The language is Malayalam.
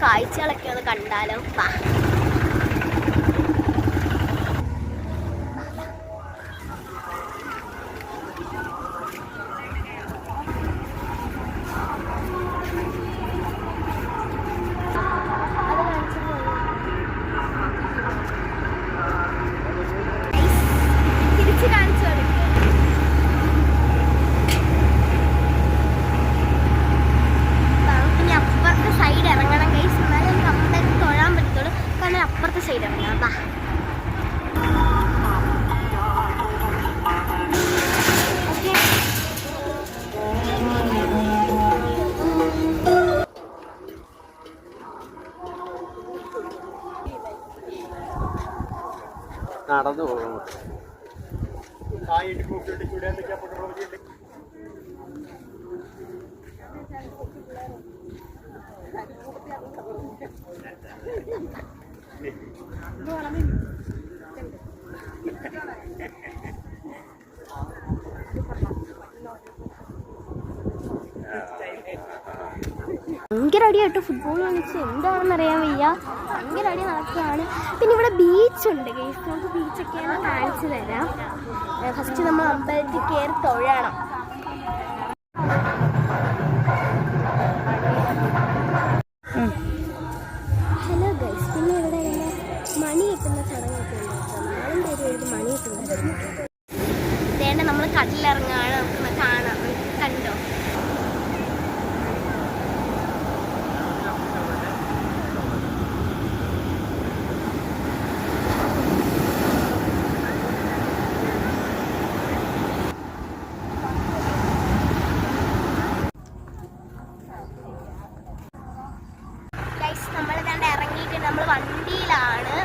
കാഴ്ചകളൊക്കെ ഒന്ന് കണ്ടാലോ. തിരിച്ച് കാണിച്ചു കൊടുക്കും. അപ്പുറത്തെ സൈഡ് ഇറങ്ങണം ഗൈസ്, എന്നാലും നമുക്ക് അമ്പലത്തിൽ തൊഴാൻ പറ്റത്തുള്ളൂ. കാരണം അപ്പുറത്തെ സൈഡ് ഇറങ്ങാം. നടന്നു പോകും. ഭയങ്കര അടിയായിട്ട് ഫുട്ബോൾ കളിച്ച് എന്താണെന്ന് അറിയാൻ വയ്യ. ഭയങ്കര അടി നടക്കുകയാണ്. പിന്നെ ഇവിടെ ബീച്ചുണ്ട് ഗൈസ്, നമുക്ക് ബീച്ചൊക്കെയാണ് കാണിച്ചു തരാം. ഫസ്റ്റ് നമ്മൾ അമ്പലത്തിൽ കയറി തൊഴണം. ഹലോ ഗൈസ്, പിന്നെ ഇവിടെ മണി കിട്ടുന്ന ചടങ്ങൊക്കെ ഉണ്ട്. നാളും പേര് മണി കിട്ടുന്നത്. ഇതേണ്ട നമ്മൾ കടലിറങ്ങാണ്, നമുക്ക് കാണാം. കണ്ടോ? നമ്മൾ ഇറങ്ങിയിട്ട് നമ്മൾ വണ്ടിയിലാണ്.